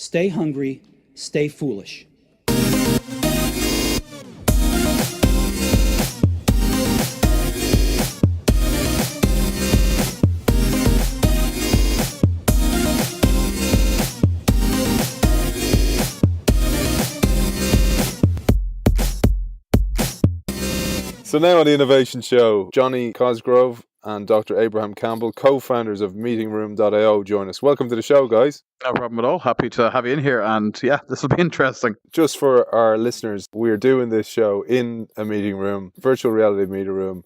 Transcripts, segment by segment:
Stay hungry, stay foolish. So now on the Innovation Show, Jonny Cosgrove and Dr. Abraham Campbell, co-founders of meetingroom.io, join us. Welcome to the show, guys. No problem at all. Happy to have you in here. And yeah, this will be interesting. Just for our listeners, we're doing this show in a meeting room, virtual reality meeting room.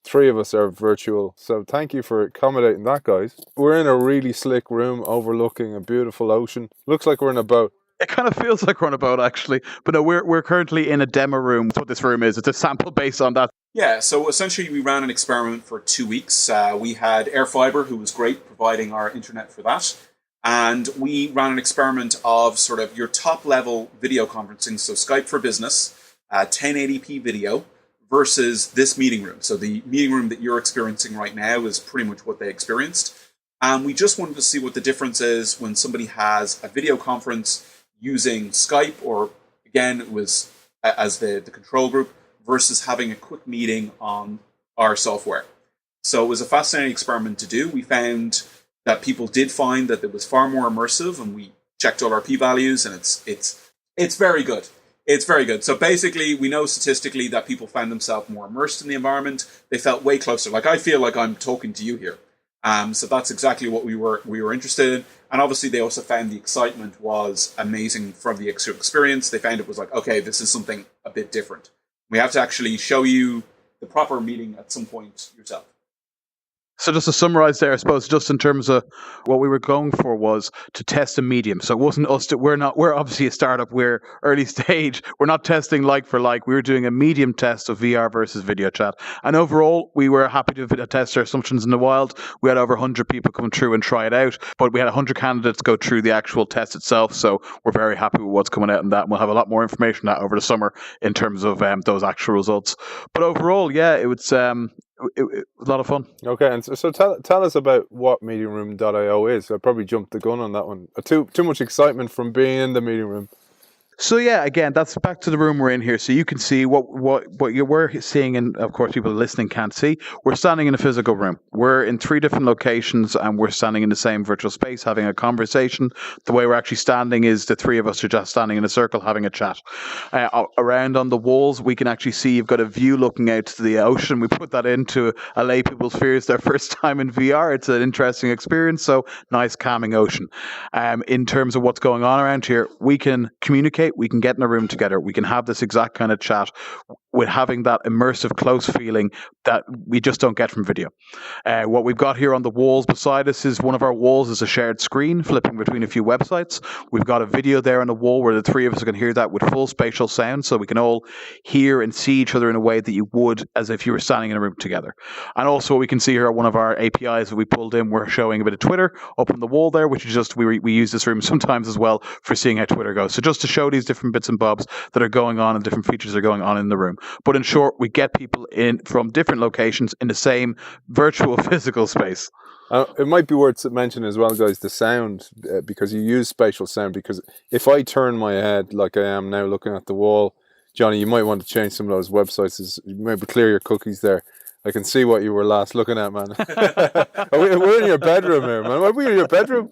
3 of us are virtual. So thank you for accommodating that, guys. We're in a really slick room overlooking a beautiful ocean. Looks like we're in a boat. It kind of feels like we're on a boat, actually. But no, we're currently in a demo room. That's what this room is. It's a sample based on that. Yeah, so essentially we ran an experiment for 2 weeks. We had Airfiber, who was great, providing our internet for that. And we ran an experiment of sort of your top-level video conferencing, so Skype for Business, 1080p video, versus this meeting room. So the meeting room that you're experiencing right now is pretty much what they experienced. And we just wanted to see what the difference is when somebody has a video conference using Skype, or again, it was as the control group, versus having a quick meeting on our software. So it was a fascinating experiment to do. We found that people did find that it was far more immersive, and we checked all our p-values, and it's very good. It's very good. So basically, we know statistically that people found themselves more immersed in the environment. They felt way closer. Like, I feel like I'm talking to you here. So that's exactly what we were interested in. And obviously, they also found the excitement was amazing from the experience. They found it was like, okay, this is something a bit different. We have to actually show you the proper meeting at some point yourself. So just to summarize there, I suppose, just in terms of what we were going for was to test a medium. So it wasn't us we're obviously a startup, we're early stage. We're not testing like for like. We were doing a medium test of VR versus video chat. And overall, we were happy to test our assumptions in the wild. We had over 100 people come through and try it out, but we had 100 candidates go through the actual test itself. So we're very happy with what's coming out in that. And we'll have a lot more information on that over the summer in terms of those actual results. But overall, yeah, it was a lot of fun. Okay, and so tell us about what meetingroom.io is. I probably jumped the gun on that one. Too much excitement from being in the meeting room. So yeah, again, that's back to the room we're in here. So you can see what you were seeing, and of course people listening can't see. We're standing in a physical room. We're in 3 different locations, and we're standing in the same virtual space having a conversation. The way we're actually standing is the 3 of us are just standing in a circle having a chat. Around on the walls, we can actually see you've got a view looking out to the ocean. We put that in to allay people's fears their first time in VR. It's an interesting experience. So nice calming ocean. In terms of what's going on around here, we can communicate. We can get in a room together. We can have this exact kind of chat with having that immersive, close feeling that we just don't get from video. What we've got here on the walls beside us is one of our walls is a shared screen flipping between a few websites. We've got a video there on the wall where the 3 of us can hear that with full spatial sound, so we can all hear and see each other in a way that you would as if you were standing in a room together. And also what we can see here, one of our APIs that we pulled in, we're showing a bit of Twitter up on the wall there, which is just, we use this room sometimes as well for seeing how Twitter goes. So just to show these different bits and bobs that are going on and different features that are going on in the room. But in short, we get people in from different locations in the same virtual physical space. It might be worth mentioning as well, guys, the sound, because you use spatial sound. Because if I turn my head like I am now looking at the wall, Jonny, you might want to change some of those websites. Maybe clear your cookies there. I can see what you were last looking at, man. We're in your bedroom here, man. Are we in your bedroom?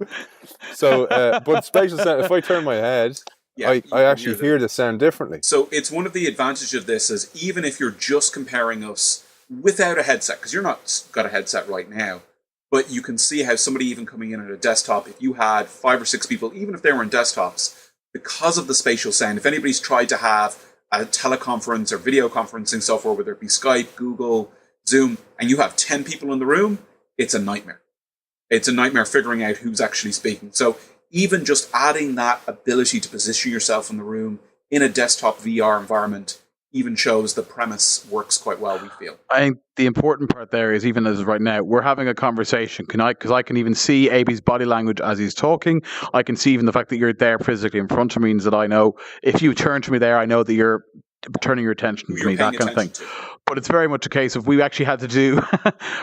So, but spatial sound, if I turn my head, yeah, I actually hear the sound differently. So it's one of the advantages of this is even if you're just comparing us without a headset, because you're not got a headset right now, but you can see how somebody even coming in at a desktop, if you had 5 or 6 people, even if they were in desktops, because of the spatial sound, if anybody's tried to have a teleconference or video conferencing software, whether it be Skype, Google, Zoom, and you have 10 people in the room, it's a nightmare. It's a nightmare figuring out who's actually speaking. So even just adding that ability to position yourself in the room in a desktop VR environment even shows the premise works quite well, we feel. I think the important part there is, even as right now, we're having a conversation. Because I can even see AB's body language as he's talking. I can see even the fact that you're there physically in front of me means that I know if you turn to me there, I know that you're turning your attention to me, that kind of thing. But it's very much a case of we actually had to do,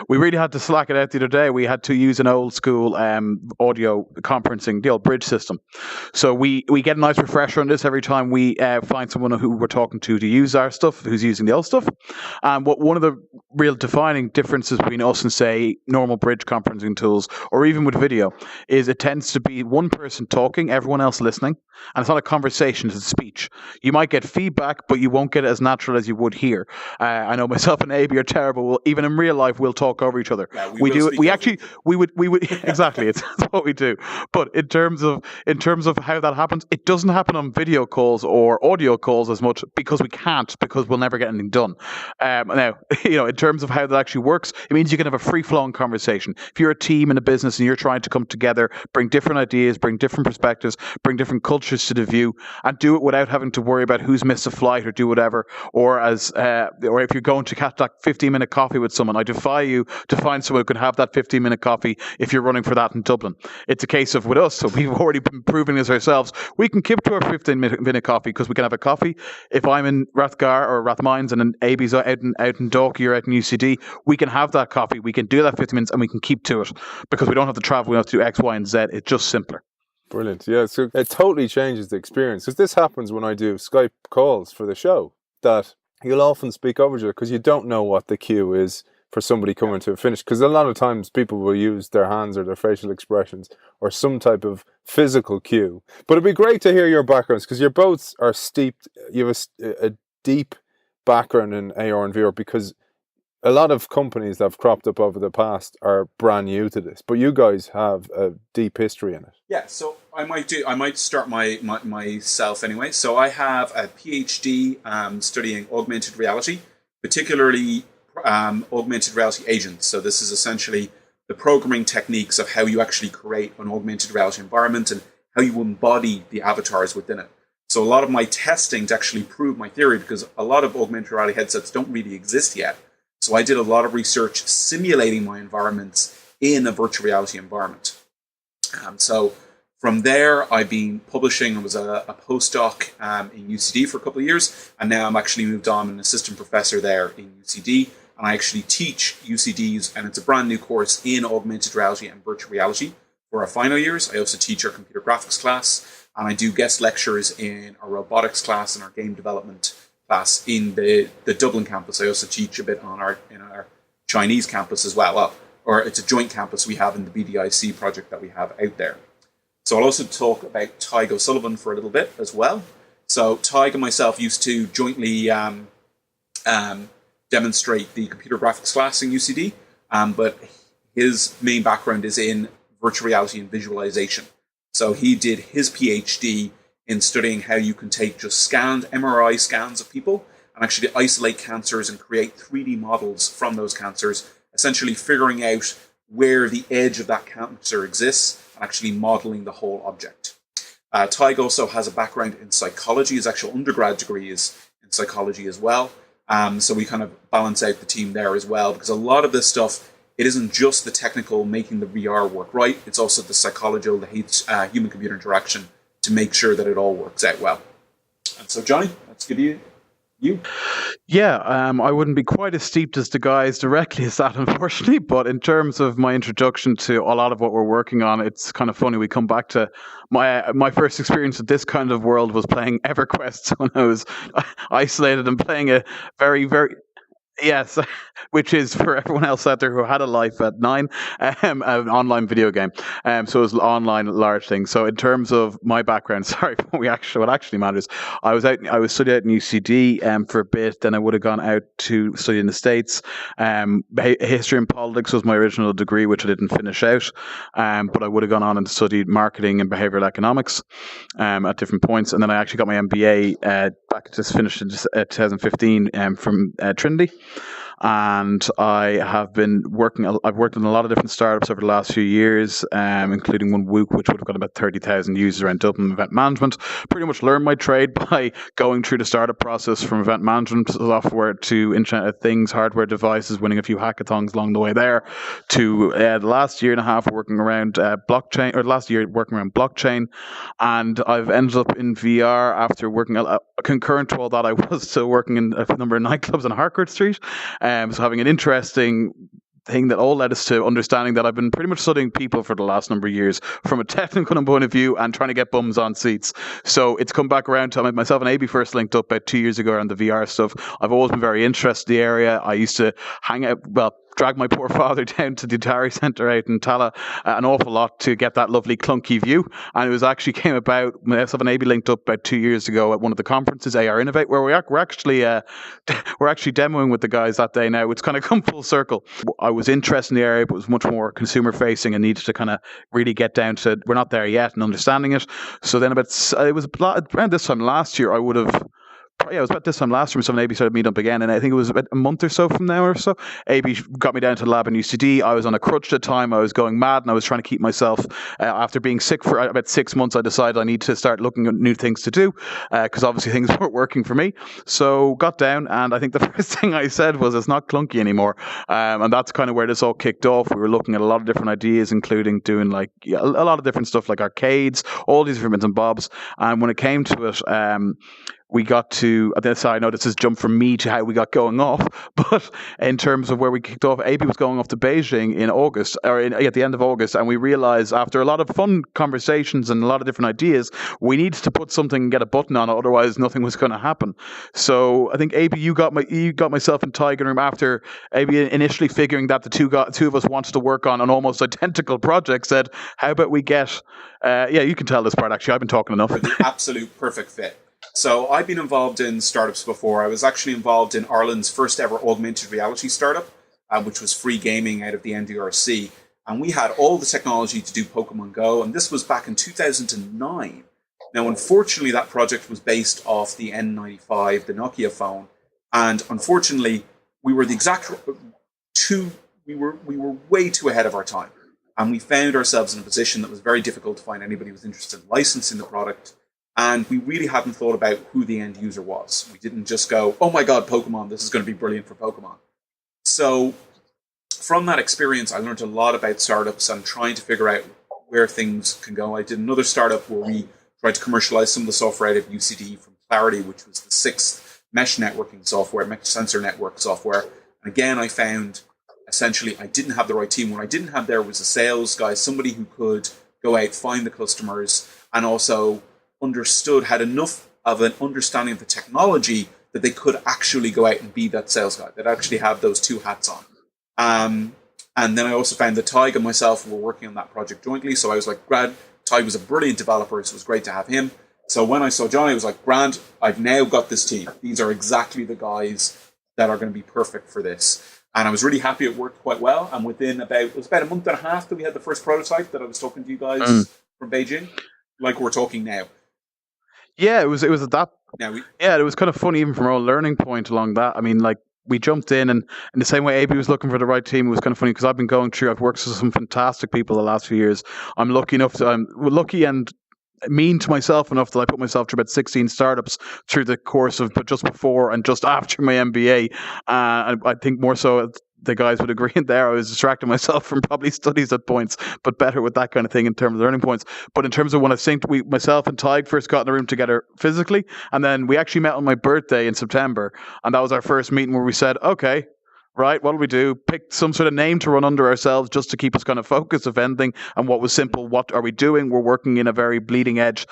we really had to slack it out the other day. We had to use an old school audio conferencing, the old bridge system. So we get a nice refresher on this every time we find someone who we're talking to use our stuff, who's using the old stuff. And one of the real defining differences between us and, say, normal bridge conferencing tools, or even with video, is it tends to be one person talking, everyone else listening. And it's not a conversation, it's a speech. You might get feedback, but you won't get it as natural as you would here. I know myself and AB are terrible. Even in real life, we'll talk over each other. Yeah, we would exactly. It's that's what we do. But in terms of how that happens, it doesn't happen on video calls or audio calls as much because we can't, because we'll never get anything done. Now, in terms of how that actually works, it means you can have a free-flowing conversation. If you're a team in a business and you're trying to come together, bring different ideas, bring different perspectives, bring different cultures to the view, and do it without having to worry about who's missed a flight or do whatever, or if you're going to catch that 15-minute coffee with someone, I defy you to find someone who can have that 15-minute coffee if you're running for that in Dublin. It's a case of with us, so we've already been proving this ourselves. We can keep to our 15-minute coffee because we can have a coffee. If I'm in Rathgar or Rathmines and AB's out in Dalkey or out in UCD, we can have that coffee. We can do that 15 minutes and we can keep to it because we don't have to travel. We don't have to do X, Y, and Z. It's just simpler. Brilliant. Yeah, so it totally changes the experience. Because this happens when I do Skype calls for the show, that you'll often speak over each other because you don't know what the cue is for somebody coming to a finish. Because a lot of times people will use their hands or their facial expressions or some type of physical cue. But it'd be great to hear your backgrounds because you both are steeped, you have a deep background in AR and VR, because a lot of companies that have cropped up over the past are brand new to this, but you guys have a deep history in it. Yeah, so I might start myself anyway. So I have a PhD studying augmented reality, particularly augmented reality agents. So this is essentially the programming techniques of how you actually create an augmented reality environment and how you embody the avatars within it. So a lot of my testing to actually prove my theory, because a lot of augmented reality headsets don't really exist yet. So I did a lot of research simulating my environments in a virtual reality environment. So from there, I've been publishing. I was a postdoc in UCD for a couple of years, and now I'm actually moved on. I'm an assistant professor there in UCD, and I actually teach UCDs, and it's a brand new course in augmented reality and virtual reality for our final years. I also teach our computer graphics class, and I do guest lectures in our robotics class and our game development class in the Dublin campus. I also teach a bit on our Chinese campus as well. Or it's a joint campus we have in the BDIC project that we have out there. So I'll also talk about Tig O'Sullivan for a little bit as well. So Tig and myself used to jointly demonstrate the computer graphics class in UCD, but his main background is in virtual reality and visualization. So he did his PhD in studying how you can take just MRI scans of people and actually isolate cancers and create 3D models from those cancers, essentially figuring out where the edge of that cancer exists and actually modeling the whole object. Tig also has a background in psychology. His actual undergrad degree is in psychology as well. So we kind of balance out the team there as well, because a lot of this stuff, it isn't just the technical making the VR work right, it's also the psychological, the human-computer interaction to make sure that it all works out well. And so, Jonny, let's give you. Yeah, I wouldn't be quite as steeped as the guys directly as that, unfortunately. But in terms of my introduction to a lot of what we're working on, it's kind of funny. We come back to my first experience with this kind of world was playing EverQuest when I was isolated and playing a very, very... Yes, which is for everyone else out there who had a life at 9, an online video game. So it was online large thing. So in terms of my background, what actually matters, I was studying out in UCD for a bit. Then I would have gone out to study in the States. History and politics was my original degree, which I didn't finish out. But I would have gone on and studied marketing and behavioral economics at different points. And then I actually got my MBA just finished in 2015 from Trinity. And I've worked in a lot of different startups over the last few years, including one Whoop, which would have got about 30,000 users around Dublin event management. Pretty much learned my trade by going through the startup process from event management software to Internet of Things, hardware devices, winning a few hackathons along the way there, to the last year and a half working around blockchain, and I've ended up in VR after working concurrent to all that, I was still working in a number of nightclubs on Harcourt Street. So having an interesting thing that all led us to understanding that I've been pretty much studying people for the last number of years from a technical point of view and trying to get bums on seats. So it's come back around to myself and AB first linked up about 2 years ago around the VR stuff. I've always been very interested in the area. I used to hang out, drag my poor father down to the Atari Centre out in Tala an awful lot to get that lovely clunky view. And it was actually came about, myself and AB linked up about 2 years ago at one of the conferences, AR Innovate, where we're actually demoing with the guys that day now. It's kind of come full circle. I was interested in the area, but it was much more consumer facing and needed to kind of really get down to, we're not there yet, and understanding it. So then it was around this time last year, it was about this time last year when someone AB started meet up again, and I think it was about a month or so from now or so. AB got me down to the lab in UCD. I was on a crutch at the time. I was going mad, and I was trying to keep myself. After being sick for about 6 months, I decided I need to start looking at new things to do because obviously things weren't working for me. So got down, and I think the first thing I said was, "It's not clunky anymore," and that's kind of where this all kicked off. We were looking at a lot of different ideas, including doing like a lot of different stuff like arcades, all these different bits and bobs. And when it came to it, we got to, I know this has jumped from me to how we got going off, but in terms of where we kicked off, AB was going off to Beijing in August, at the end of August, and we realized after a lot of fun conversations and a lot of different ideas, we needed to put something and get a button on it, otherwise nothing was going to happen. So I think AB, you got myself in Tiger Room after AB initially figuring that the two of us wanted to work on an almost identical project, said, how about we get, you can tell this part actually, I've been talking enough. The absolute perfect fit. So I've been involved in startups before. I was actually involved in Ireland's first ever augmented reality startup, which was free gaming out of the NDRC. And we had all the technology to do Pokemon Go. And this was back in 2009. Now, unfortunately, that project was based off the N95, the Nokia phone. And unfortunately, we were we were way too ahead of our time. And we found ourselves in a position that was very difficult to find anybody who was interested in licensing the product. And we really hadn't thought about who the end user was. We didn't just go, oh my God, Pokemon, this is going to be brilliant for Pokemon. So from that experience, I learned a lot about startups and trying to figure out where things can go. I did another startup where we tried to commercialize some of the software out of UCD from Clarity, which was the 6th mesh networking software, mesh sensor network software. And again, I found essentially I didn't have the right team. What I didn't have there was a sales guy, somebody who could go out, find the customers, and also had enough of an understanding of the technology that they could actually go out and be that sales guy, that actually have those two hats on. And then I also found that Tig and myself were working on that project jointly. So I was like, Grant, Tig was a brilliant developer, so it was great to have him. So when I saw Jonny, I was like, Grant, I've now got this team. These are exactly the guys that are going to be perfect for this. And I was really happy it worked quite well. And within it was about a month and a half that we had the first prototype that I was talking to you guys from Beijing, like we're talking now. Yeah, it was that. It was kind of funny even from our learning point along that. I mean, like we jumped in, and in the same way AB was looking for the right team, it was kind of funny because I've worked with some fantastic people the last few years. I'm lucky and mean to myself enough that I put myself through about 16 startups through the course of just before and just after my MBA. And I think more so the guys would agree in there. I was distracting myself from probably studies at points, but better with that kind of thing in terms of learning points. But in terms of when I think myself and Tig first got in a room together physically, and then we actually met on my birthday in September, and that was our first meeting where we said, okay, right, what do we do? Pick some sort of name to run under ourselves just to keep us kind of focused, if anything. And what was simple, what are we doing? We're working in a very bleeding edge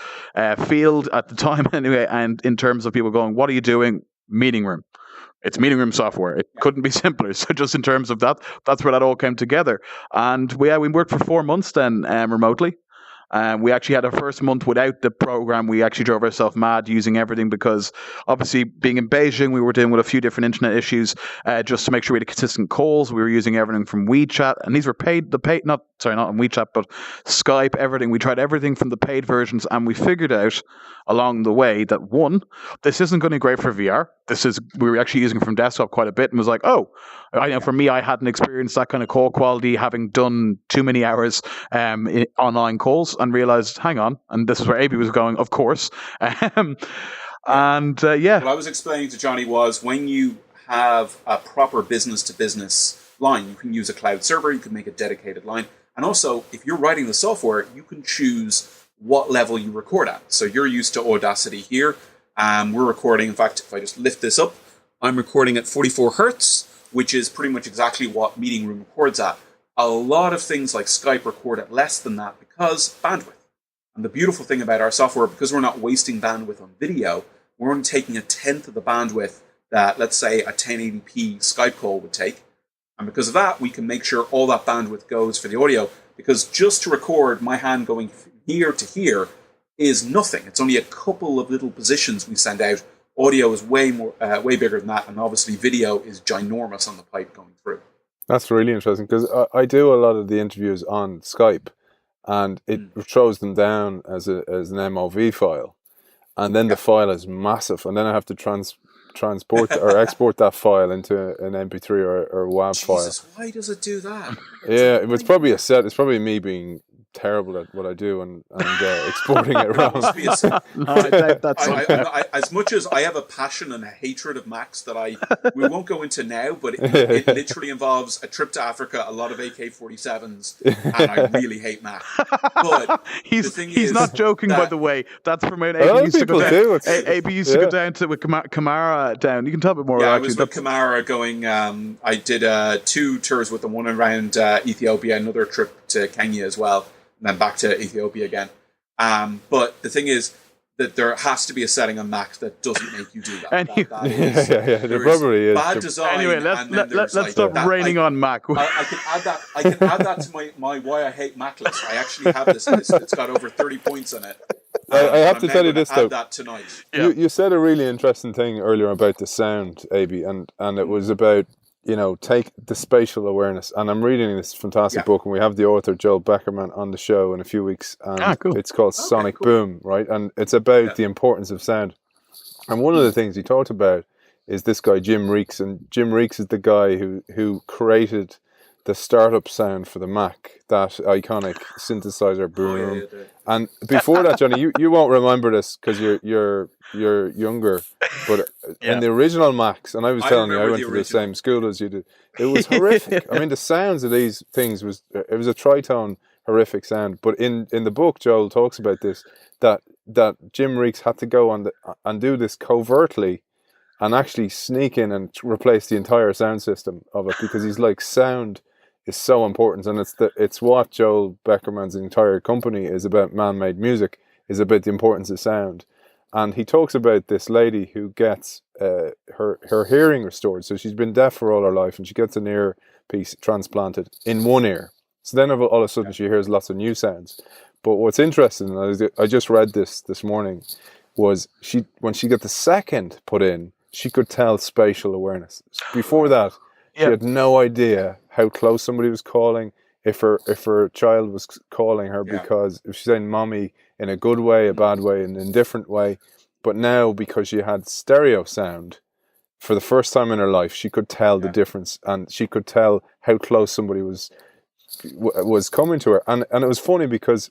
field at the time anyway. And in terms of people going, what are you doing? Meeting room. It's meeting room software. It couldn't be simpler. So just in terms of that, that's where that all came together. And we worked for 4 months then remotely. We actually had our first month without the program. We actually drove ourselves mad using everything because obviously being in Beijing, we were dealing with a few different internet issues just to make sure we had consistent calls. We were using everything from WeChat, and these were not on WeChat, but Skype, everything. We tried everything from the paid versions, and we figured out along the way that one, this isn't going to be great for VR. We were actually using it from desktop quite a bit, and was like, oh, I know for me, I hadn't experienced that kind of call quality, having done too many hours in online calls, and realized, hang on, and this is where AB was going, of course. What I was explaining to Jonny was when you have a proper business-to-business line, you can use a cloud server, you can make a dedicated line, and also, if you're writing the software, you can choose what level you record at. So you're used to Audacity here, We're recording, in fact, if I just lift this up, I'm recording at 44 hertz, which is pretty much exactly what Meeting Room records at. A lot of things like Skype record at less than that because bandwidth. And the beautiful thing about our software, because we're not wasting bandwidth on video, we're only taking a tenth of the bandwidth that, let's say, a 1080p Skype call would take. And because of that, we can make sure all that bandwidth goes for the audio, because just to record my hand going from here to here is nothing. It's only a couple of little positions we send out. Audio is way bigger than that, and obviously video is ginormous on the pipe going through. That's really interesting, because I do a lot of the interviews on Skype, and it throws them down as an MOV file, and then the file is massive, and then I have to transport or export that file into an MP3 or WAV file. Jesus, why does it do that? Yeah, it's probably a set. It's probably me being terrible at what I do and exporting it wrong. Must be a set. That's as much as I have a passion and a hatred of Macs that we won't go into now, but it literally involves a trip to Africa, a lot of AK-47s, and I really hate Mac. But he's not joking, by the way. That's from when A lot AB of used to people go do. down. AB used to go down to with Kamara down. You can tell a bit more. Yeah, I about was you. with Kamara going. I did 2 tours with them, one around Ethiopia, another trip to Kenya as well, and then back to Ethiopia again. But the thing is that there has to be a setting on Mac that doesn't make you do that. There probably is. Bad design. Anyway, let's stop raining on Mac. I can add that to my why I hate Mac list. I actually have this list. It's got over 30 points on it. I have to tell you this, though. That tonight. You said a really interesting thing earlier about the sound, AB, and it was about, take the spatial awareness. And I'm reading this fantastic book, and we have the author Joel Beckerman on the show in a few weeks. And cool. It's called Sonic Boom, right? And it's about the importance of sound. And one of the things he talked about is this guy, Jim Reeks. And Jim Reeks is the guy who created the startup sound for the Mac, that iconic synthesizer boom. And before that, Johnny, you won't remember this because you're younger, but in the original Macs, and I was telling you, I went to the same school as you did. It was horrific. I mean, the sounds of these things was a tritone horrific sound. But in the book, Joel talks about this, that Jim Reeks had to go on and do this covertly, and actually sneak in and replace the entire sound system of it, because he's like, sound is so important, and it's what Joel Beckerman's entire company is about. Man-made music is about the importance of sound, and he talks about this lady who gets her hearing restored. So she's been deaf for all her life, and she gets an earpiece transplanted in one ear. So then all of a sudden she hears lots of new sounds. But what's interesting, and I just read this morning, was when she got the second put in, she could tell spatial awareness. Before that, she had no idea how close somebody was calling, if her child was calling her, because if she's saying mommy in a good way, a bad way, an indifferent way. But now, because she had stereo sound, for the first time in her life, she could tell the difference, and she could tell how close somebody was coming to her. And it was funny because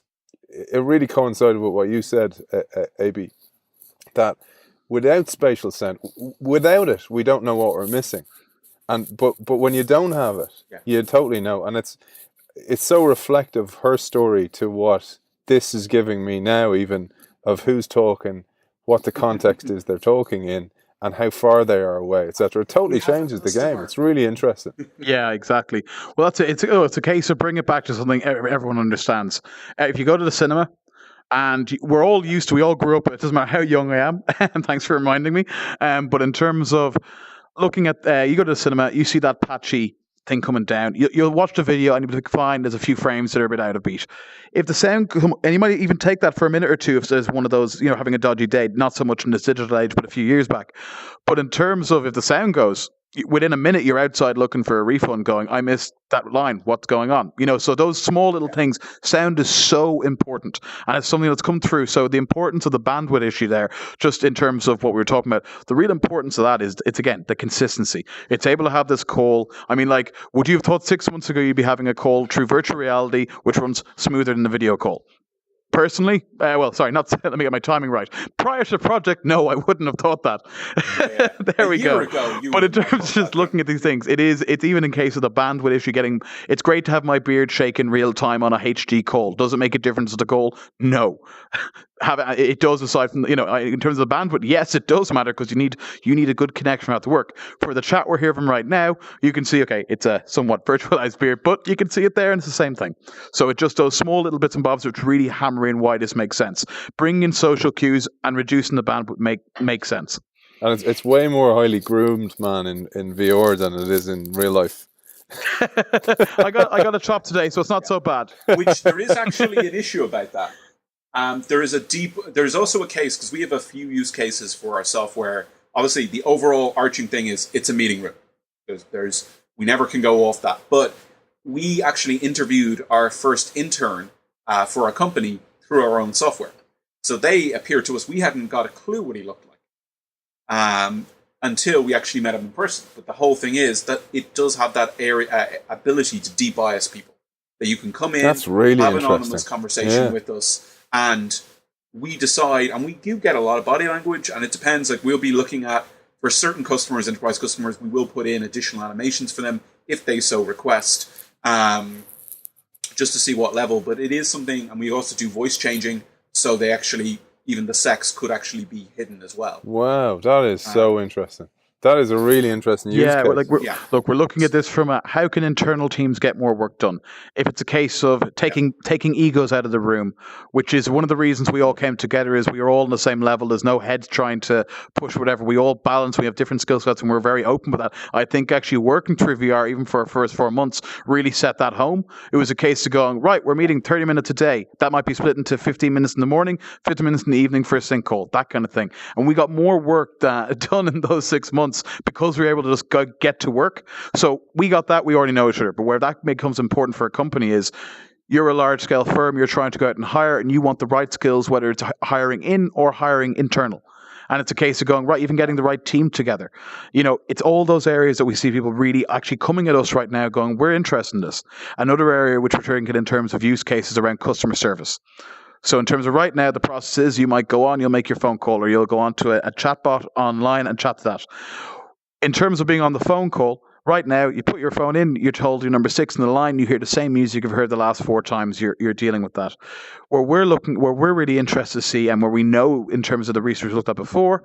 it really coincided with what you said, AB, that without spatial sound, without it, we don't know what we're missing. But when you don't have it, you totally know. And it's so reflective of her story to what this is giving me now, even of who's talking, what the context is they're talking in, and how far they are away, etc. It totally changes the game. It's really interesting. Yeah, exactly. Well, it's a case of bring it back to something everyone understands. If you go to the cinema, and we all grew up, it doesn't matter how young I am, and thanks for reminding me, but in terms of looking at, you go to the cinema, you see that patchy thing coming down. You'll watch the video and you'll be like, fine, there's a few frames that are a bit out of beat. If the sound, and you might even take that for a minute or two if there's one of those, having a dodgy day, not so much in this digital age, but a few years back. But in terms of if the sound goes, within a minute you're outside looking for a refund going, I missed that line, what's going on? So those small little things, sound is so important, and it's something that's come through. So the importance of the bandwidth issue there, just in terms of what we were talking about, the real importance of that is, it's again, the consistency. It's able to have this call. I mean, like, would you have thought 6 months ago you'd be having a call through virtual reality which runs smoother than the video call? Personally, let me get my timing right. Prior to the project, no, I wouldn't have thought that. There we go. But in terms of just looking at these things, it's even in case of the bandwidth issue it's great to have my beard shake in real time on a HD call. Does it make a difference to the call? No. it does, aside from, in terms of the bandwidth, yes, it does matter, because you need a good connection at the work. For the chat we're here from right now, you can see, okay, it's a somewhat virtualized beard, but you can see it there, and it's the same thing. So it just does small little bits and bobs which really hammer in why this makes sense. Bringing in social cues and reducing the bandwidth makes sense. And it's way more highly groomed, man, in VR than it is in real life. I got a chop today, so it's not so bad. Which there is actually an issue about that. There's also a case, because we have a few use cases for our software. Obviously, the overall arching thing is it's a meeting room. We never can go off that. But we actually interviewed our first intern for our company through our own software. So they appeared to us. We hadn't got a clue what he looked like until we actually met him in person. But the whole thing is that it does have that ability to de-bias people. That you can come in, That's really have an interesting. anonymous conversation with us, and we decide, and we do get a lot of body language, and it depends. Like, we'll be looking at, for certain customers, enterprise customers, we will put in additional animations for them if they so request, just to see what level. But it is something, and we also do voice changing, so they actually, even the sex could actually be hidden as well. Wow, that is so interesting. That is a really interesting use case. Look, we're looking at this from how can internal teams get more work done? If it's a case of taking egos out of the room, which is one of the reasons we all came together, is we are all on the same level. There's no heads trying to push whatever. We all balance. We have different skill sets, and we're very open with that. I think actually working through VR, even for our first 4 months, really set that home. It was a case of going, right, we're meeting 30 minutes a day. That might be split into 15 minutes in the morning, 15 minutes in the evening for a sync call, that kind of thing. And we got more work done in those 6 months because we were able to just get to work. So we got that. We already know each other. But where that becomes important for a company is, you're a large-scale firm, you're trying to go out and hire, and you want the right skills, whether it's hiring in or hiring internal. And it's a case of going, right, even getting the right team together. It's all those areas that we see people really actually coming at us right now going, we're interested in this. Another area which we're thinking in terms of use cases around customer service. So in terms of right now, the process is you might go on, you'll make your phone call, or you'll go on to a chatbot online and chat to that. In terms of being on the phone call, right now, you put your phone in, you're told you're number 6 in the line, you hear the same music you've heard the last 4 times, you're dealing with that. Where we're really interested to see, and where we know in terms of the research we looked at before,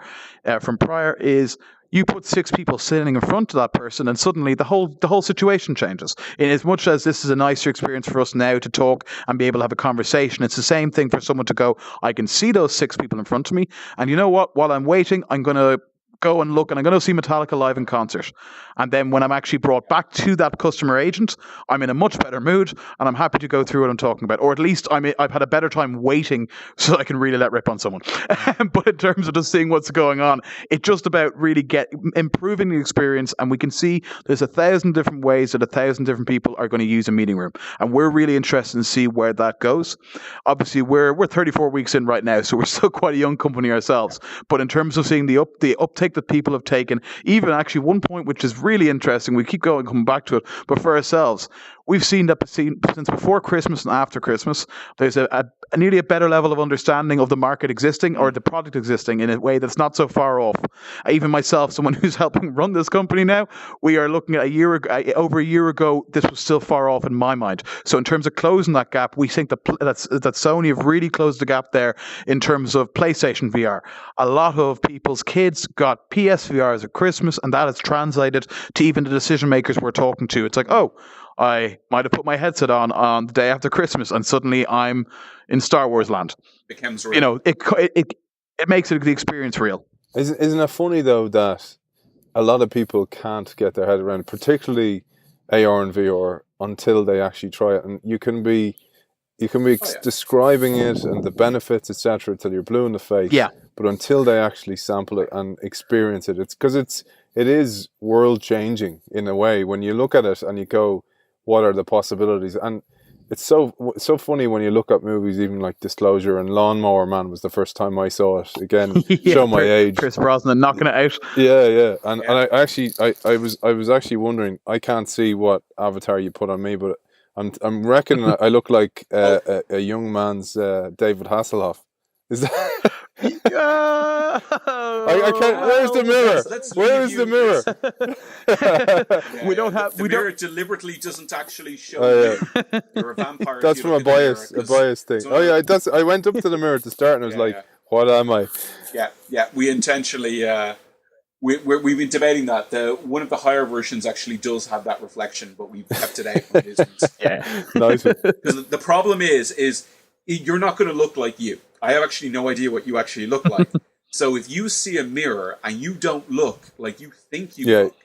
from prior, is you put 6 people sitting in front of that person, and suddenly the whole situation changes. In as much as this is a nicer experience for us now to talk and be able to have a conversation, it's the same thing for someone to go, I can see those 6 people in front of me, and you know what? While I'm waiting, I'm going to go and look, and I'm going to see Metallica live in concert. And then when I'm actually brought back to that customer agent, I'm in a much better mood, and I'm happy to go through what I'm talking about. Or at least I've had a better time waiting so I can really let rip on someone. But in terms of just seeing what's going on, it's just about really improving the experience. And we can see there's 1,000 different ways that 1,000 different people are going to use a meeting room. And we're really interested to see where that goes. Obviously, we're 34 weeks in right now, so we're still quite a young company ourselves. But in terms of seeing the uptake that people have taken, even actually one point which is really interesting, we keep going, coming back to it, but for ourselves, we've seen that since before Christmas and after Christmas, there's a nearly a better level of understanding of the market existing, or the product existing, in a way that's not so far off. Even myself, someone who's helping run this company now, we are looking at over a year ago, this was still far off in my mind. So in terms of closing that gap, we think that Sony have really closed the gap there in terms of PlayStation VR. A lot of people's kids got PSVRs at Christmas, and that has translated to even the decision makers we're talking to. It's like, oh, I might have put my headset on the day after Christmas, and suddenly I'm in Star Wars land. Becomes real. It makes the experience real. Isn't it funny though that a lot of people can't get their head around it, particularly AR and VR, until they actually try it, and you can be describing it and the benefits, etc., till you're blue in the face. Yeah. But until they actually sample it and experience it, it is world changing in a way. When you look at it and you go, what are the possibilities? And it's so funny when you look at movies, even like Disclosure and Lawnmower Man was the first time I saw it. Again, show my age. Chris Brosnan knocking it out. Yeah. And I was actually wondering. I can't see what avatar you put on me, but I'm reckoning I look like a young man's David Hasselhoff. Is that? I can't. Where's the mirror? Let's Where is the mirror? We don't have. The We mirror don't. deliberately doesn't actually show Oh, you. You're a vampire. That's if you from a look in the mirror, bias 'cause thing. it's Oh yeah, that's. I went up to the mirror at the start and I was Yeah, like, yeah. "What am I?" Yeah. We intentionally. We've been debating that. One of the higher versions actually does have that reflection, but we've kept it out from his ones. Yeah. Nice. Because the problem is you're not going to look like you. I have actually no idea what you actually look like. So if you see a mirror and you don't look like you think you look,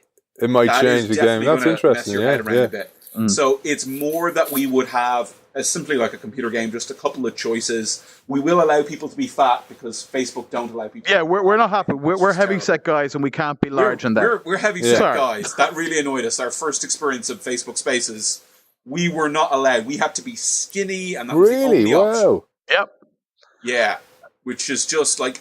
It might that change is the definitely game. That's gonna interesting. Mess your head around Yeah. a bit. So it's more that we would have simply like a computer game, just a couple of choices. We will allow people to be fat because Facebook don't allow people. Yeah, we're not happy. We're is heavy terrible. set guys, and we can't be large in that. We're heavy set Sorry. guys. That really annoyed us. Our first experience of Facebook Spaces, we were not allowed. We had to be skinny, and that was the Really? only option. Wow. Yep. Yeah, which is just like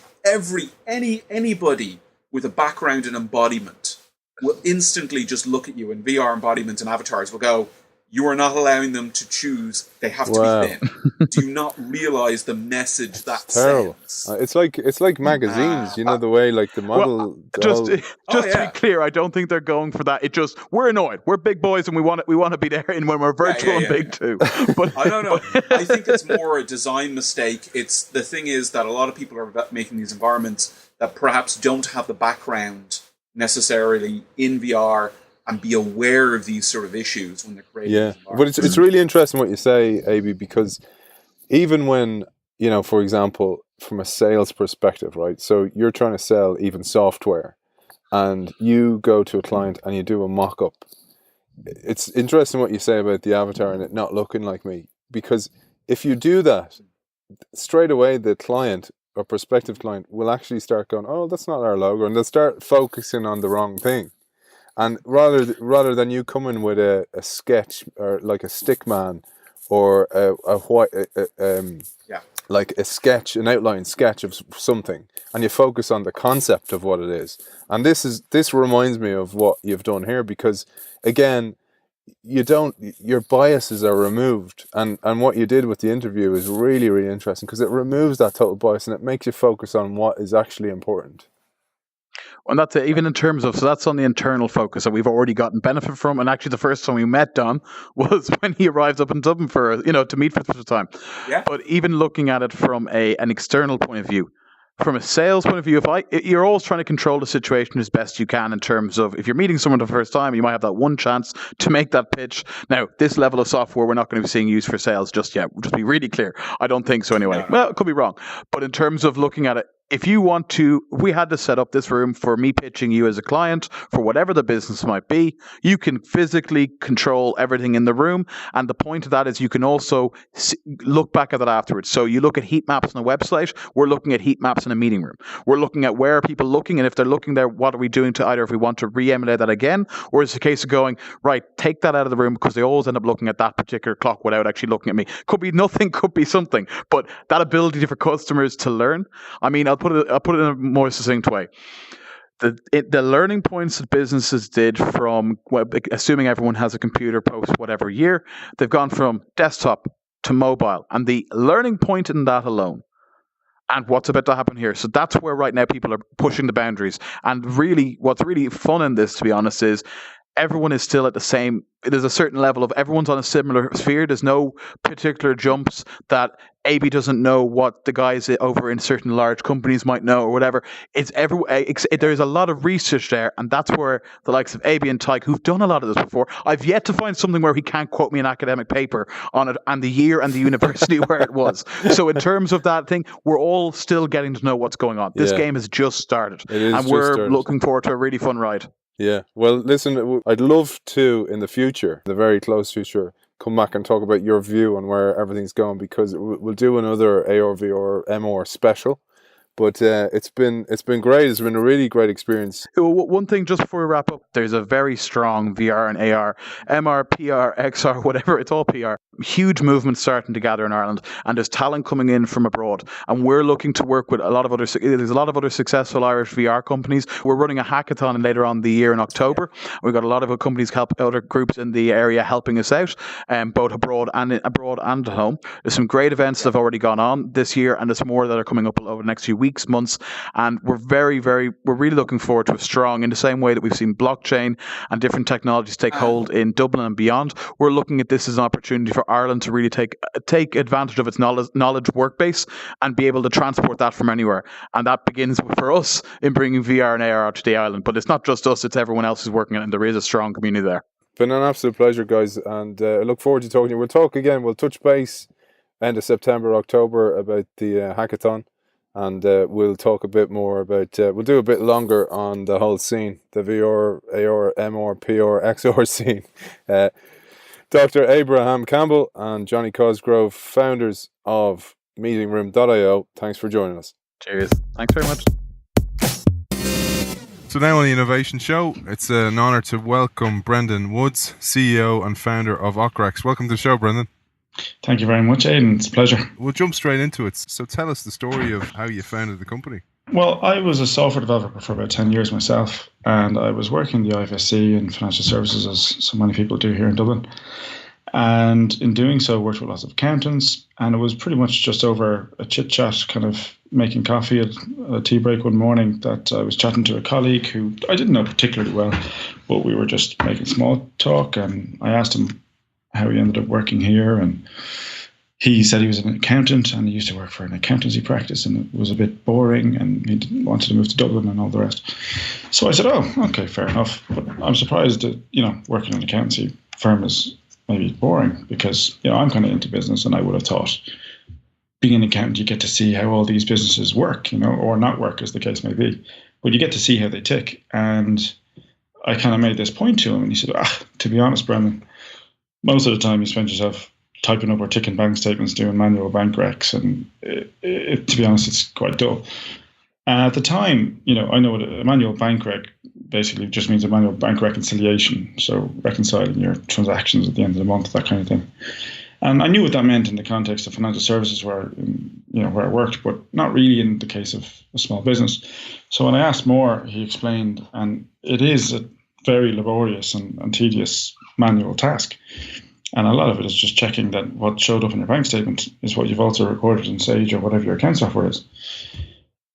anybody with a background in embodiment will instantly just look at you, and VR embodiment and avatars will go, you are not allowing them to choose. They have to Wow. be thin. Do you not realize the message that Terrible. sends? It's like magazines. You know the way like the model. Well, the just whole- just to yeah. be clear, I don't think they're going for that. It just we're annoyed. We're big boys, and we want to be there. And when we're virtual yeah, and big too. But I don't know. I think it's more a design mistake. It's the thing is that a lot of people are making these environments that perhaps don't have the background necessarily in VR and be aware of these sort of issues when they're creating Yeah, these but environments. it's really interesting what you say, AB, because even when, you know, for example, from a sales perspective, right? So you're trying to sell even software and you go to a client and you do a mock-up. It's interesting what you say about the avatar and it not looking like me, because if you do that, straight away the client or prospective client will actually start going, oh, that's not our logo, and they'll start focusing on the wrong thing. And rather than you coming with a sketch or like a stick man or like a sketch, an outline sketch of something, and you focus on the concept of what it is. And this reminds me of what you've done here, because again, your biases are removed, and what you did with the interview is really, really interesting because it removes that total bias and it makes you focus on what is actually important. And that's it, even in terms of, so that's on the internal focus that we've already gotten benefit from. And actually, the first time we met Don was when he arrived up in Dublin to meet for the first time. Yeah. But even looking at it from an external point of view, from a sales point of view, you're always trying to control the situation as best you can in terms of if you're meeting someone for the first time, you might have that one chance to make that pitch. Now, this level of software, we're not going to be seeing used for sales just yet. Just be really clear. I don't think so anyway. No. Well, it could be wrong. But in terms of looking at it, if we had to set up this room for me pitching you as a client for whatever the business might be, you can physically control everything in the room. And the point of that is you can also look back at that afterwards. So you look at heat maps on a website, we're looking at heat maps in a meeting room. We're looking at where are people looking, and if they're looking there, what are we doing to either if we want to re-emulate that again, or is it a case of going, right, take that out of the room because they always end up looking at that particular clock without actually looking at me. Could be nothing, could be something. But that ability for customers to learn, I mean, I'll put it in a more succinct way. The learning points that businesses did from, assuming everyone has a computer post whatever year, they've gone from desktop to mobile, and the learning point in that alone, and what's about to happen here. So that's where right now people are pushing the boundaries. And really, what's really fun in this, to be honest, is everyone is still at the same, there's a certain level of everyone's on a similar sphere. There's no particular jumps that AB doesn't know what the guys over in certain large companies might know or whatever. There's a lot of research there, and that's where the likes of AB and Tyke, who've done a lot of this before, I've yet to find something where he can't quote me an academic paper on it and the year and the university where it was. So in terms of that thing, we're all still getting to know what's going on. This game has just started, and we're looking forward to a really fun ride. Yeah, well, listen, I'd love to, in the future, the very close future, come back and talk about your view on where everything's going, because we'll do another ARV or MR special. But it's been great. It's been a really great experience. One thing just before we wrap up, there's a very strong VR and AR, MR, PR, XR, whatever, it's all PR. Huge movement starting to gather in Ireland, and there's talent coming in from abroad. And we're looking to work with there's a lot of other successful Irish VR companies. We're running a hackathon later on the year in October. We've got a lot of companies, other groups in the area helping us out, both abroad and at home. There's some great events that have already gone on this year, and there's more that are coming up over the next few weeks. weeks, months, and we're really looking forward to a strong, in the same way that we've seen blockchain and different technologies take hold in Dublin and beyond. We're looking at this as an opportunity for Ireland to really take advantage of its knowledge work base and be able to transport that from anywhere. And that begins for us in bringing VR and AR to the island. But it's not just us, it's everyone else who's working on it, and there is a strong community there. Been an absolute pleasure, guys, and I look forward to talking to you. We'll talk again. We'll touch base end of September, October about the hackathon, and we'll talk a bit more about. We'll do a bit longer on the whole scene, the VR, AR, MR, PR, XR scene. Dr. Abraham Campbell and Jonny Cosgrove, founders of meetingroom.io. Thanks for joining us. Cheers. Thanks very much. So now on the Innovation Show, it's an honour to welcome Brendan Woods, CEO and founder of OCREX. Welcome to the show, Brendan. Thank you very much, Aidan. It's a pleasure. We'll jump straight into it. So tell us the story of how you founded the company. Well, I was a software developer for about 10 years myself, and I was working in the IFSC and financial services, as so many people do here in Dublin. And in doing so, worked with lots of accountants, and it was pretty much just over a chit-chat, kind of making coffee at a tea break one morning, that I was chatting to a colleague who I didn't know particularly well, but we were just making small talk, and I asked him how he ended up working here, and he said he was an accountant and he used to work for an accountancy practice, and it was a bit boring, and he wanted to move to Dublin and all the rest. So I said, oh, okay, fair enough. But I'm surprised that, working in an accountancy firm is maybe boring, because, I'm kind of into business, and I would have thought being an accountant, you get to see how all these businesses work, or not work, as the case may be. But you get to see how they tick. And I kind of made this point to him, and he said, to be honest, Brendan, most of the time you spend yourself typing up or ticking bank statements, doing manual bank recs, and to be honest, it's quite dull. At the time, I know what a manual bank rec basically just means a manual bank reconciliation, so reconciling your transactions at the end of the month, that kind of thing. And I knew what that meant in the context of financial services where I worked, but not really in the case of a small business. So when I asked more, he explained, and it is a very laborious and tedious manual task. And a lot of it is just checking that what showed up in your bank statement is what you've also recorded in Sage or whatever your account software is.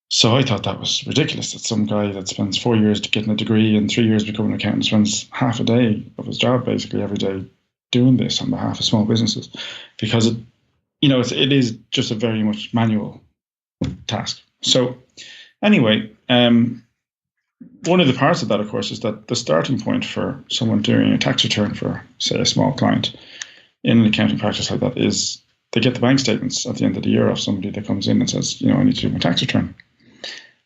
So I thought that was ridiculous, that some guy that spends 4 years getting a degree and 3 years becoming an accountant spends half a day of his job basically every day doing this on behalf of small businesses, because it is just a very much manual task. So anyway, one of the parts of that, of course, is that the starting point for someone doing a tax return for, say, a small client in an accounting practice like that is they get the bank statements at the end of the year of somebody that comes in and says, I need to do my tax return.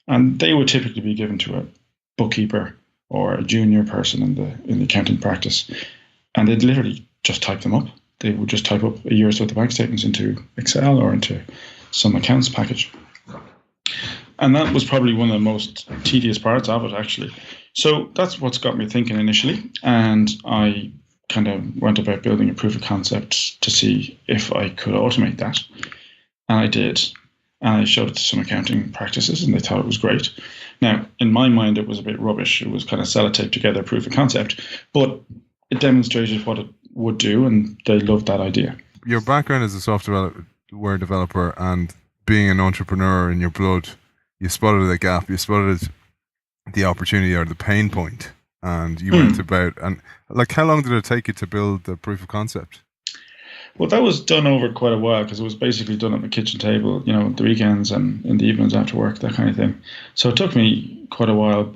And they would typically be given to a bookkeeper or a junior person in the accounting practice, and they'd literally just type them up. They would just type up a year's worth of bank statements into Excel or into some accounts package. And that was probably one of the most tedious parts of it, actually. So that's what's got me thinking initially. And I kind of went about building a proof of concept to see if I could automate that. And I did. And I showed it to some accounting practices, and they thought it was great. Now, in my mind, it was a bit rubbish. It was kind of sellotape together proof of concept. But it demonstrated what it would do, and they loved that idea. Your background as a software developer and being an entrepreneur in your blood, you spotted a gap, you spotted the opportunity or the pain point, and you went about, and how long did it take you to build the proof of concept? Well, that was done over quite a while, because it was basically done at my kitchen table, the weekends and in the evenings after work, that kind of thing. So it took me quite a while,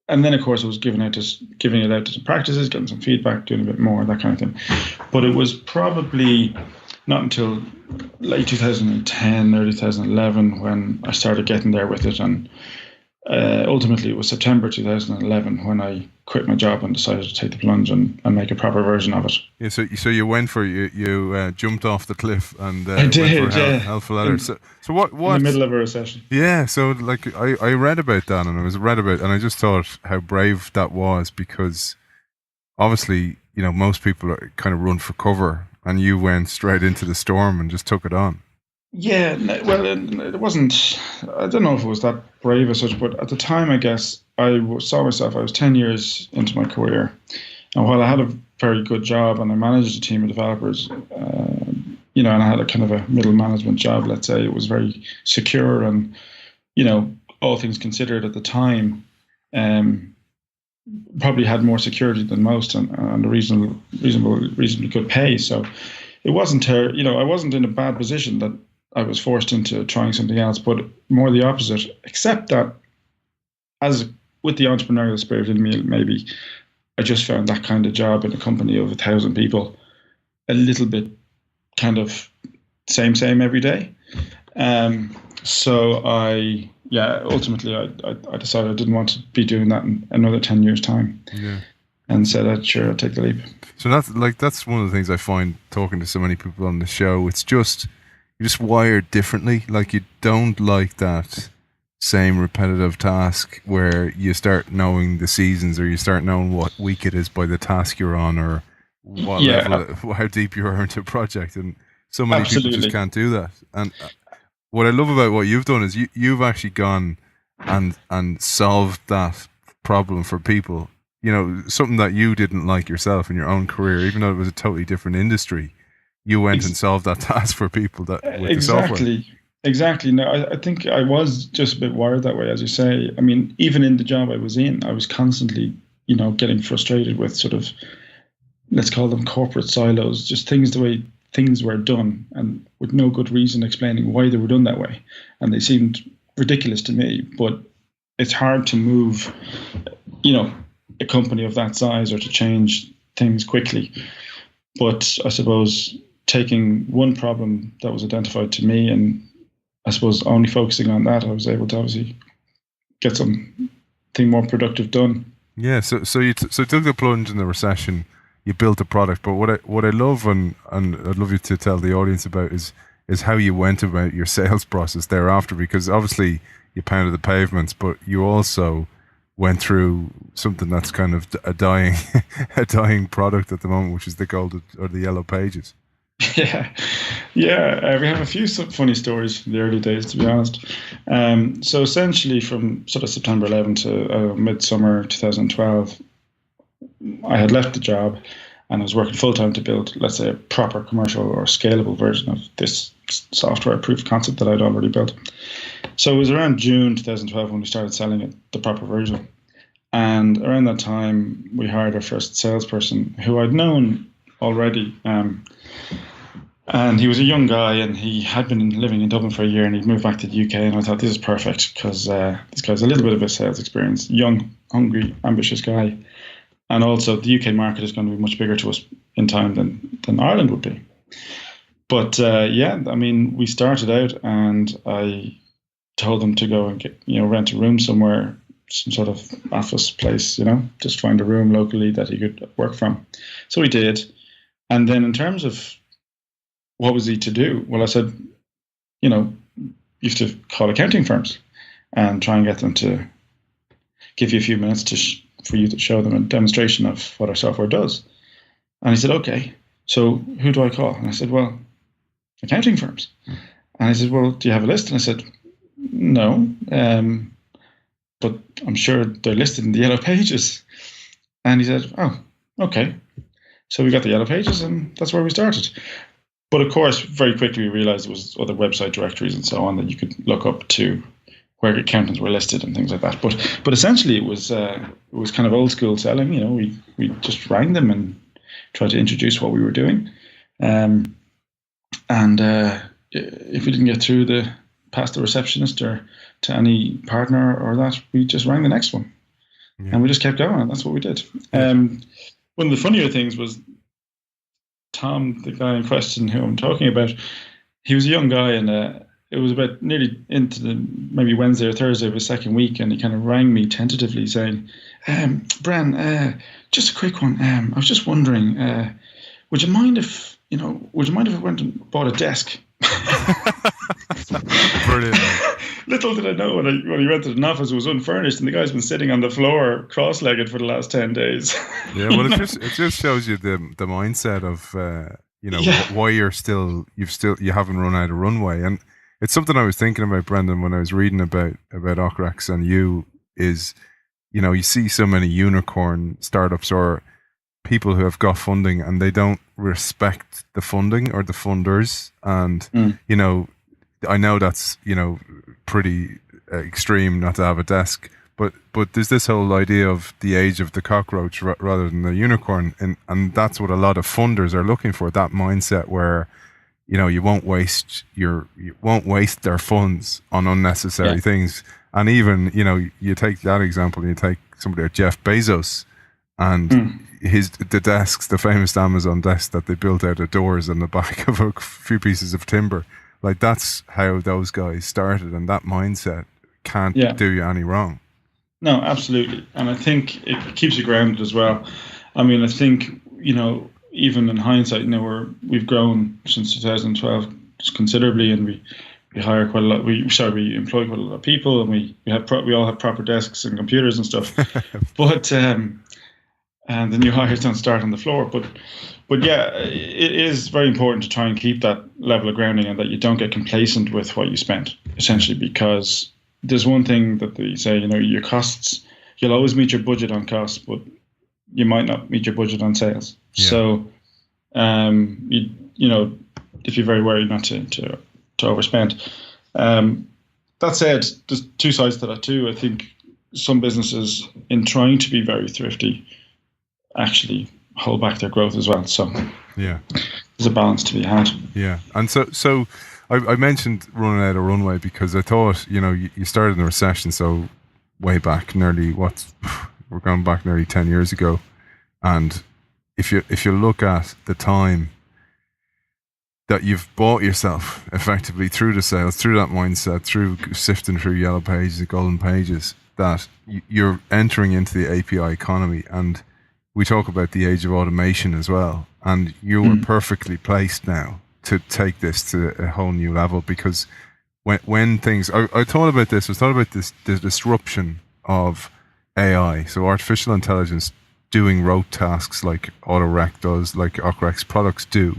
and then of course it was giving it out to some practices, getting some feedback, doing a bit more, that kind of thing. But it was probably not until late 2010, early 2011 when I started getting there with it, and ultimately it was September 2011 when I quit my job and decided to take the plunge and make a proper version of it. Yeah, so you went for you jumped off the cliff and I did, went for yeah. helpful ladder. So what? In the middle of a recession. Yeah, so I read about that, and I just thought how brave that was, because obviously most people kind of run for cover, and you went straight into the storm and just took it on. Yeah, well, it wasn't, I don't know if it was that brave as such, but at the time, I guess, I saw myself, I was 10 years into my career. And while I had a very good job and I managed a team of developers, and I had a kind of a middle management job, let's say, it was very secure and, all things considered at the time, probably had more security than most and a reasonably good pay. So it wasn't I wasn't in a bad position that I was forced into trying something else, but more the opposite, except that as with the entrepreneurial spirit in me, maybe I just found that kind of job in a company of 1,000 people a little bit kind of same every day. So ultimately I decided I didn't want to be doing that in another 10 years time. Yeah. And said, I'd take the leap. So that's one of the things I find talking to so many people on the show. It's just, you're just wired differently. Like, you don't like that same repetitive task where you start knowing the seasons, or you start knowing what week it is by the task you're on, or what level, how deep you are into a project. And so many people just can't do that. And what I love about what you've done is you've actually gone and solved that problem for people. Something that you didn't like yourself in your own career, even though it was a totally different industry. You went and solved that task for people with the software. Exactly. No, I think I was just a bit wired that way, as you say. I mean, even in the job I was in, I was constantly, getting frustrated with sort of, let's call them corporate silos, just things the way things were done, and with no good reason explaining why they were done that way. And they seemed ridiculous to me, but it's hard to move, a company of that size, or to change things quickly. But I suppose taking one problem that was identified to me, and I suppose only focusing on that, I was able to obviously get something more productive done. Yeah, so you took the plunge in the recession, you built a product, but what I love, and I'd love you to tell the audience about, is how you went about your sales process thereafter, because obviously you pounded the pavements, but you also went through something that's kind of a dying product at the moment, which is the gold or the yellow pages. Yeah. We have a few funny stories from the early days, to be honest. So essentially, from sort of September 11 to midsummer 2012, I had left the job and I was working full time to build, let's say, a proper commercial or scalable version of this software proof of concept that I'd already built. So it was around June 2012 when we started selling it, the proper version. And around that time, we hired our first salesperson, who I'd known already. And he was a young guy, and he had been living in Dublin for a year, and he'd moved back to the UK. And I thought, this is perfect, because this guy's a little bit of a sales experience, young, hungry, ambitious guy. And also the UK market is going to be much bigger to us in time than Ireland would be. But we started out, and I told him to go and get, rent a room somewhere, some sort of office place, just find a room locally that he could work from. So he did. And then in terms of what was he to do? Well, I said, you have to call accounting firms and try and get them to give you a few minutes for you to show them a demonstration of what our software does. And he said, okay, so who do I call? And I said, well, accounting firms. And he said, well, do you have a list? And I said, no, but I'm sure they're listed in the yellow pages. And he said, oh, okay. So we got the yellow pages, and that's where we started. But of course, very quickly we realized there was other website directories and so on that you could look up to where accountants were listed and things like that. But essentially it was kind of old school selling. We just rang them and tried to introduce what we were doing. And if we didn't get through past the receptionist or to any partner or that, we just rang the next one. Yeah. And we just kept going, and that's what we did. One of the funnier things was Tom, the guy in question who I'm talking about, he was a young guy, and it was about nearly into maybe Wednesday or Thursday of his second week, and he kind of rang me tentatively saying, Bren, just a quick one. I was just wondering, would you mind if I went and bought a desk? Brilliant. Little did I know when he rented an office, it was unfurnished, and the guy's been sitting on the floor cross-legged for the last 10 days. Yeah, well, it just shows you the mindset of why you haven't run out of runway. And it's something I was thinking about, Brendan, when I was reading about OCREX and you see so many unicorn startups or people who have got funding and they don't respect the funding or the funders. And, I know that's, pretty extreme not to have a desk. But there's this whole idea of the age of the cockroach rather than the unicorn, and that's what a lot of funders are looking for. That mindset where, you won't waste their funds on unnecessary things. And even you take that example, and you take somebody like Jeff Bezos, and the desks, the famous Amazon desk that they built out of doors on the back of a few pieces of timber. Like, that's how those guys started, and that mindset can't do you any wrong. No, absolutely. And I think it keeps you grounded as well. I mean, I think, even in hindsight, we've grown since 2012 considerably, and we hire quite a lot. We employ quite a lot of people, and we all have proper desks and computers and stuff. But and the new hires don't start on the floor. But yeah, it is very important to try and keep that level of grounding, and that you don't get complacent with what you spend, essentially, because there's one thing that they say, your costs, you'll always meet your budget on costs, but you might not meet your budget on sales. Yeah. So, if you're very worried not to overspend. That said, there's two sides to that too. I think some businesses, in trying to be very thrifty, actually hold back their growth as well. So yeah, there's a balance to be had. Yeah, and so I mentioned running out of runway because I thought, you started in the recession, so way back, we're going back nearly 10 years ago. And if you look at the time that you've bought yourself effectively through the sales, through that mindset, through sifting through yellow pages and golden pages, that you're entering into the API economy. And we talk about the age of automation as well. And you were perfectly placed now to take this to a whole new level, because when things, I thought about this, the disruption of AI, so artificial intelligence doing rote tasks like AutocRec does, like OCREX products do,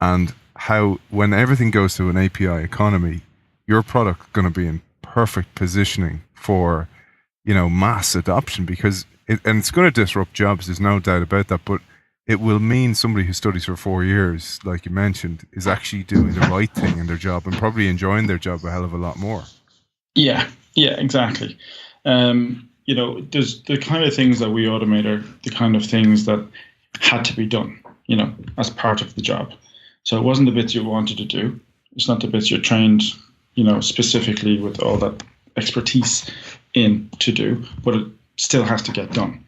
and how when everything goes to an API economy, your product going to be in perfect positioning for, mass adoption, because it's going to disrupt jobs. There's no doubt about that, but it will mean somebody who studies for 4 years, like you mentioned, is actually doing the right thing in their job and probably enjoying their job a hell of a lot more. Yeah, exactly. There's the kind of things that we automate are the kind of things that had to be done, as part of the job. So it wasn't the bits you wanted to do. It's not the bits you're trained, specifically with all that expertise in to do, but it still has to get done.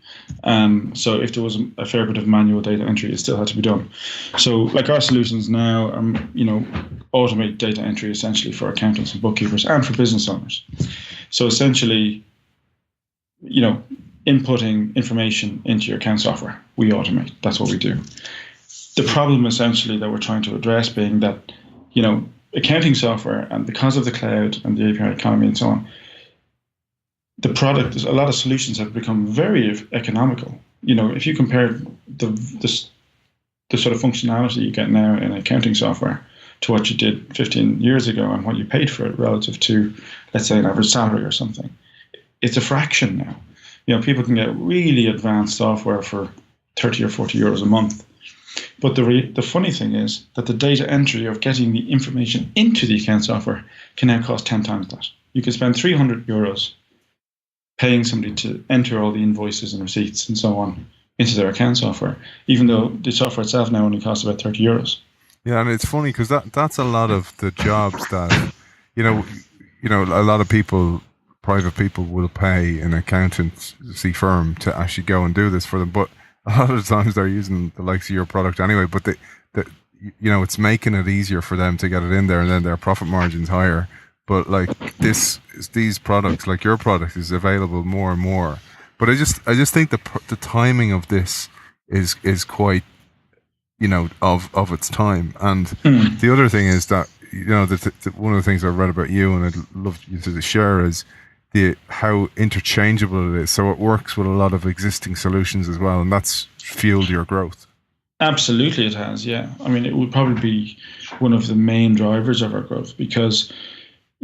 So if there was a fair bit of manual data entry, it still had to be done. So like our solutions now, automate data entry essentially for accountants and bookkeepers and for business owners. So essentially, inputting information into your account software, we automate. That's what we do. The problem essentially that we're trying to address being that, accounting software, and because of the cloud and the API economy and so on, the product, a lot of solutions have become very economical. If you compare the sort of functionality you get now in accounting software to what you did 15 years ago and what you paid for it relative to, let's say, an average salary or something, it's a fraction now. People can get really advanced software for 30 or 40 euros a month. But the funny thing is that the data entry of getting the information into the account software can now cost 10 times that. You can spend 300 euros paying somebody to enter all the invoices and receipts and so on into their account software, even though the software itself now only costs about 30 euros. Yeah, and it's funny because that's a lot of the jobs that, a lot of people, private people will pay an accountancy firm to actually go and do this for them. But a lot of the times they're using the likes of your product anyway, but it's making it easier for them to get it in there, and then their profit margin's higher. But like these products, like your product, is available more and more. But I just think the timing of this is quite, of its time. And the other thing is that, one of the things I've read about you, and I'd love you to share, is how interchangeable it is. So it works with a lot of existing solutions as well, and that's fueled your growth. Absolutely, it has. Yeah, I mean, it would probably be one of the main drivers of our growth, because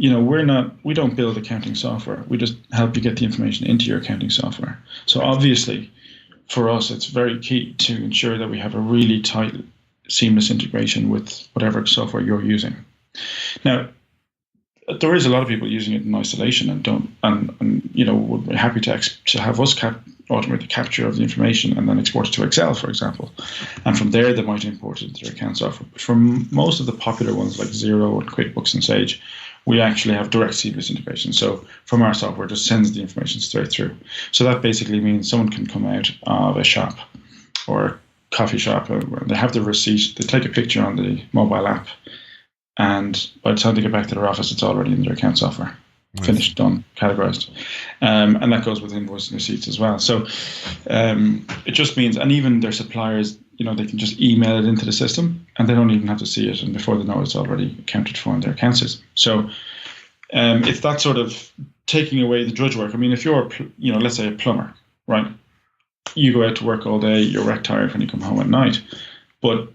we don't build accounting software. We just help you get the information into your accounting software. So obviously, for us, it's very key to ensure that we have a really tight, seamless integration with whatever software you're using. Now, there is a lot of people using it in isolation and you know, would be happy to have us automate the capture of the information and then export it to Excel, for example. And from there, they might import it into their account software. But for most of the popular ones like Xero and QuickBooks and Sage, we actually have direct seamless integration. So from our software, it just sends the information straight through. So that basically means someone can come out of a shop or a coffee shop, they have the receipt, they take a picture on the mobile app, and by the time they get back to their office, it's already in their account software. Nice. Finished, done, categorized. And that goes with invoice and receipts as well. So it just means, and even their suppliers, you know, they can just email it into the system and they don't even have to see it. And before they know it, it's already accounted for in their account system. So it's that sort of taking away the drudge work. I mean, if you're, you know, let's say a plumber, right? You go out to work all day, you're wreck tired when you come home at night. But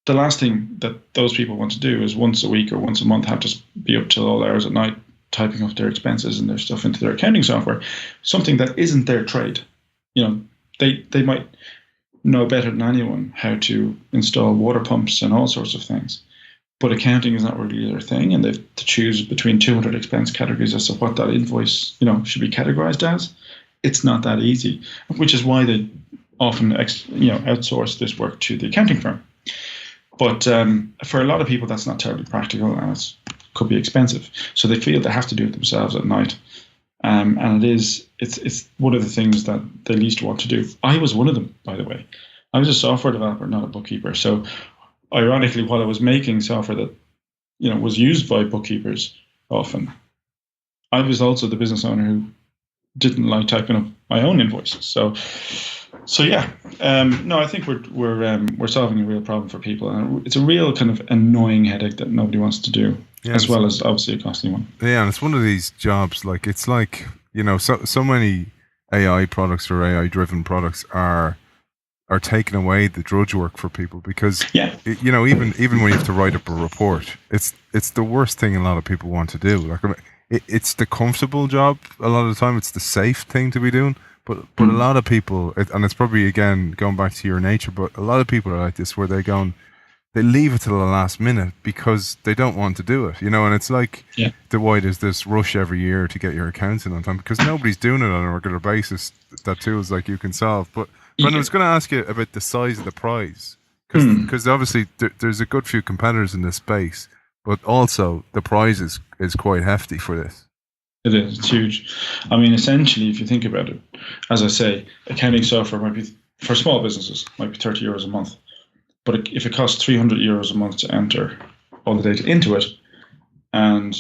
the last thing that those people want to do is once a week or once a month have to be up till all hours at night typing up their expenses and their stuff into their accounting software, something that isn't their trade. You know, they might know better than anyone how to install water pumps and all sorts of things. But accounting is not really their thing, and they have to choose between 200 expense categories as to what that invoice, you know, should be categorized as. It's not that easy, which is why they often, outsource this work to the accounting firm. But for a lot of people, that's not terribly practical, and it could be expensive. So they feel they have to do it themselves at night, and it's one of the things that they least want to do. I was one of them, by the way. I was a software developer, not a bookkeeper. So ironically, while I was making software that, you know, was used by bookkeepers often, I was also the business owner who didn't like typing up my own invoices. So yeah, no, I think we're solving a real problem for people, and it's a real kind of annoying headache that nobody wants to do, as well as obviously a costly one. Yeah, and it's one of these jobs, like, it's like, you know, so many AI products or AI driven products are taking away the drudge work for people, because you know, even when you have to write up a report, it's the worst thing a lot of people want to do. Like, I mean, it's the comfortable job a lot of the time. It's the safe thing to be doing. But a lot of people, and it's probably, again, going back to your nature, but a lot of people are like this, where they leave it till the last minute because they don't want to do it, you know. And it's like, why there's this rush every year to get your accounts in on time, because nobody's doing it on a regular basis that tools like you can solve. But I was going to ask you about the size of the prize, because obviously there's a good few competitors in this space, but also the prize is quite hefty for this. It is. It's huge. I mean, essentially, if you think about it, as I say, accounting software might be, for small businesses, might be €30 a month. But if it costs €300 a month to enter all the data into it, and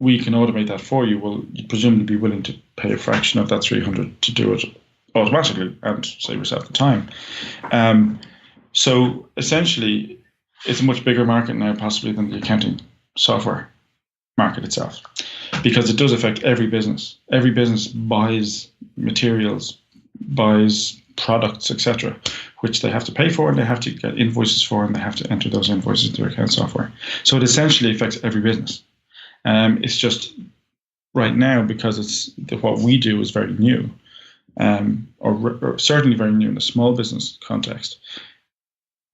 we can automate that for you, well, you'd presumably be willing to pay a fraction of that 300 to do it automatically and save yourself the time. So essentially, it's a much bigger market now, possibly, than the accounting software market itself, because it does affect every business. Every business buys materials, buys products, etc., which they have to pay for, and they have to get invoices for, and they have to enter those invoices into their account software. So it essentially affects every business. It's just right now, because what we do is very new, or certainly very new in the small business context.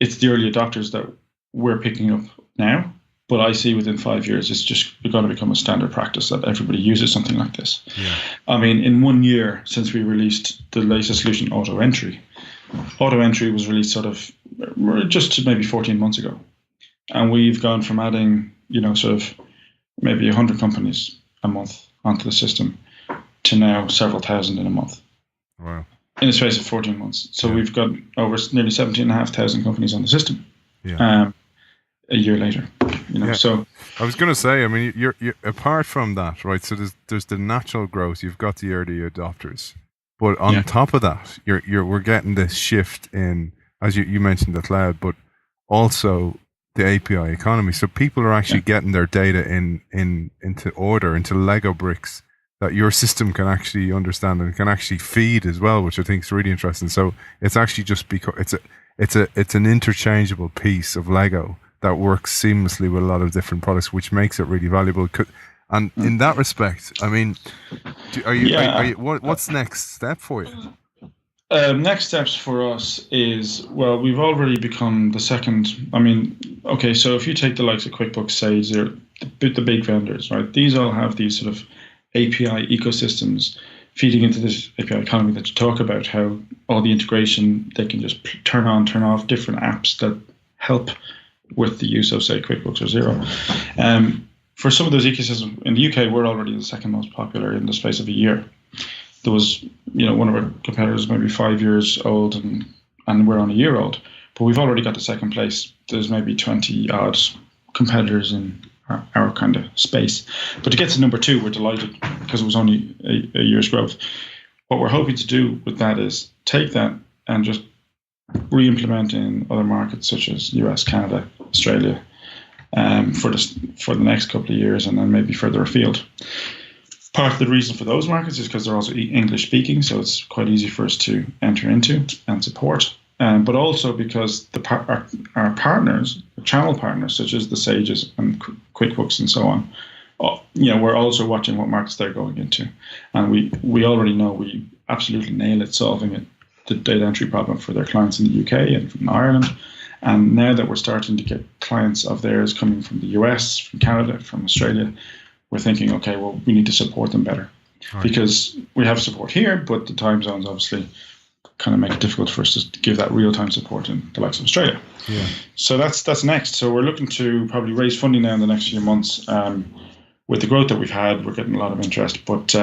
It's the early adopters that we're picking up now. But I see within 5 years, it's just going to become a standard practice that everybody uses something like this. Yeah. I mean, in 1 year since we released the latest solution, AutocRec was released sort of just maybe 14 months ago. And we've gone from adding, you know, sort of maybe 100 companies a month onto the system to now several thousand in a month. Wow. In the space of 14 months. So we've got over nearly 17,500 companies on the system. Yeah. A year later, you know. So I was going to say, I mean, you're apart from that, right? So there's the natural growth. You've got the early adopters, but on top of that, we're getting this shift in, as you mentioned, the cloud, but also the API economy. So people are actually getting their data into Lego bricks that your system can actually understand and can actually feed as well, which I think is really interesting. So it's actually just because it's an interchangeable piece of Lego that works seamlessly with a lot of different products, which makes it really valuable. And in that respect, I mean, what's next step for you? Next steps for us is, well, we've already become the second. I mean, okay, so if you take the likes of QuickBooks, Sage, the big vendors, right? These all have these sort of API ecosystems feeding into this API economy that you talk about, how all the integration, they can just turn on, turn off different apps that help with the use of, say, QuickBooks or Xero. For some of those ecosystems, in the UK, we're already the second most popular in the space of a year. There was, one of our competitors maybe 5 years old and we're on a year old, but we've already got to second place. There's maybe 20 odd competitors in our kind of space. But to get to number 2, we're delighted because it was only a year's growth. What we're hoping to do with that is take that and just re-implement in other markets such as US, Canada, Australia, for the next couple of years, and then maybe further afield. Part of the reason for those markets is because they're also English speaking, so it's quite easy for us to enter into and support. But also because our partners, channel partners such as the Sages and QuickBooks and so on, we're also watching what markets they're going into, and we already know we absolutely nail it solving the data entry problem for their clients in the UK and from Ireland. And now that we're starting to get clients of theirs coming from the US, from Canada, from Australia, we're thinking, okay, well, we need to support them better. Right. Because we have support here, but the time zones obviously kind of make it difficult for us to give that real-time support in the likes of Australia. Yeah. So that's next. So we're looking to probably raise funding now in the next few months. With the growth that we've had, we're getting a lot of interest, but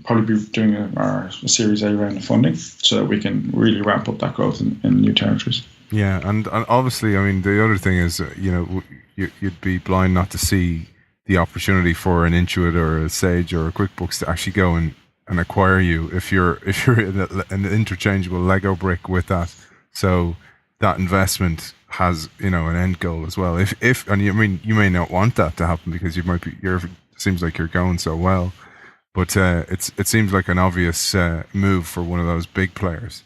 probably be doing a Series A round of funding so that we can really ramp up that growth in new territories. Yeah, and obviously, I mean, the other thing is, you'd be blind not to see the opportunity for an Intuit or a Sage or a QuickBooks to actually go and acquire you if you're an interchangeable Lego brick with that. So that investment has an end goal as well. If and you may not want that to happen because seems like you're going so well, but it seems like an obvious move for one of those big players.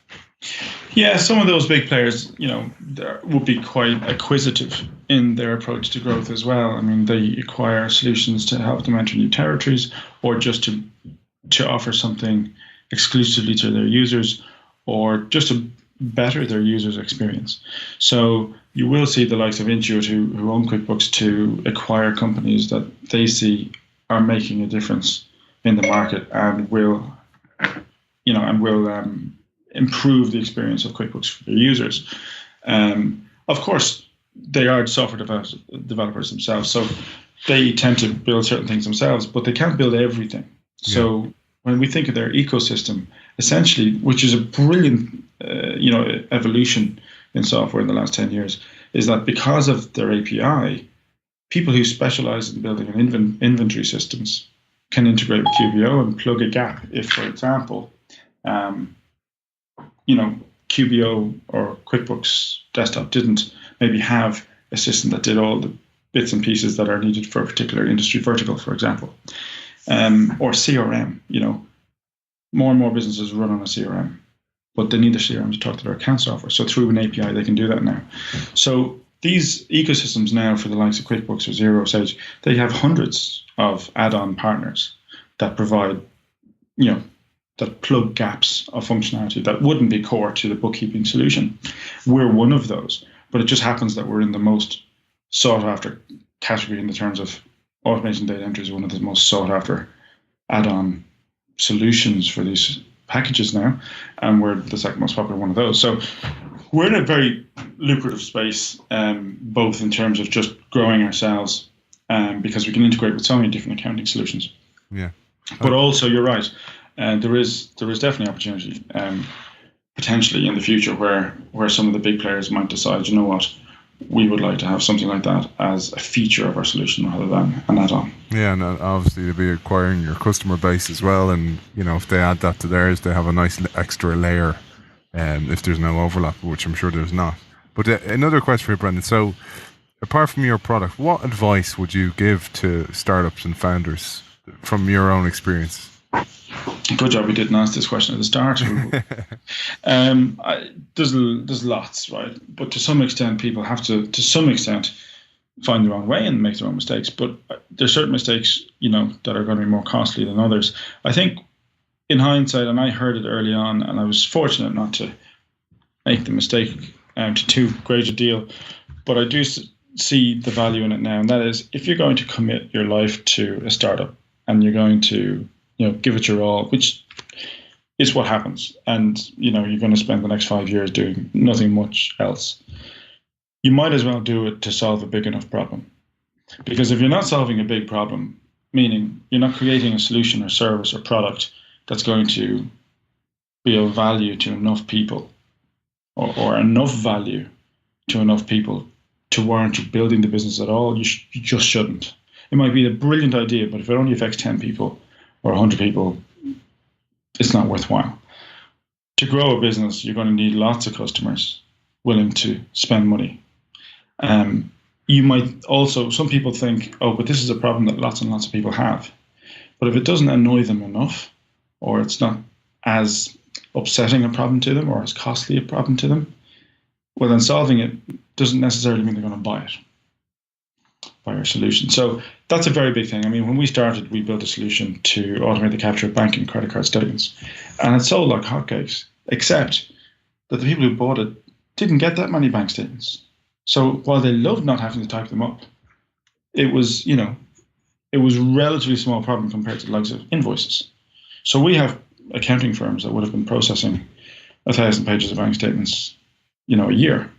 Yeah, some of those big players, would be quite acquisitive in their approach to growth as well. I mean, they acquire solutions to help them enter new territories, or just to offer something exclusively to their users, or just to better their users' experience. So you will see the likes of Intuit who own QuickBooks to acquire companies that they see are making a difference in the market and will improve the experience of QuickBooks for their users. Of course, they are software developers themselves, so they tend to build certain things themselves, but they can't build everything. Yeah. So when we think of their ecosystem, essentially, which is a brilliant evolution in software in the last 10 years, is that because of their API, people who specialize in building inventory systems can integrate with QBO and plug a gap. If, for example, QBO or QuickBooks Desktop didn't maybe have a system that did all the bits and pieces that are needed for a particular industry vertical, for example, or CRM. More and more businesses run on a CRM, but they need a CRM to talk to their account software. So through an API, they can do that now. So these ecosystems now, for the likes of QuickBooks or Xero, Sage, they have hundreds of add-on partners that provide, that plug gaps of functionality that wouldn't be core to the bookkeeping solution. We're one of those, but it just happens that we're in the most sought-after category in the terms of automation data entry is one of the most sought-after add-on solutions for these packages now, and we're the second most popular one of those. So we're in a very lucrative space, both in terms of just growing ourselves, because we can integrate with so many different accounting solutions. Yeah, but also you're right. There is definitely opportunity, potentially in the future, where some of the big players might decide, we would like to have something like that as a feature of our solution rather than an add-on. Yeah, and obviously they'll be acquiring your customer base as well, and if they add that to theirs, they have a nice extra layer, if there's no overlap, which I'm sure there's not. But another question for you, Brendan. So, apart from your product, what advice would you give to startups and founders from your own experience? Good job we didn't ask this question at the start. There's lots, right? But to some extent, people have to some extent, find their own way and make their own mistakes. But there's certain mistakes, that are going to be more costly than others. I think in hindsight, and I heard it early on, and I was fortunate not to make the mistake to too great a deal, but I do see the value in it now, and that is, if you're going to commit your life to a startup and you're going to, give it your all, which is what happens, and you're going to spend the next 5 years doing nothing much else, you might as well do it to solve a big enough problem. Because if you're not solving a big problem, meaning you're not creating a solution or service or product that's going to be of value to enough people, or enough value to enough people to warrant you building the business at all, you just shouldn't. It might be a brilliant idea, but if it only affects 10 people or 100 people, it's not worthwhile. To grow a business, you're going to need lots of customers willing to spend money. You might also, some people think, but this is a problem that lots and lots of people have. But if it doesn't annoy them enough, or it's not as upsetting a problem to them or as costly a problem to them, well, then solving it doesn't necessarily mean they're going to buy it, buy our solution. So that's a very big thing. I mean, when we started, we built a solution to automate the capture of bank and credit card statements. And it sold like hotcakes, except that the people who bought it didn't get that many bank statements. So while they loved not having to type them up, it was, it was a relatively small problem compared to the likes of invoices. So we have accounting firms that would have been processing 1,000 pages of bank statements, a year.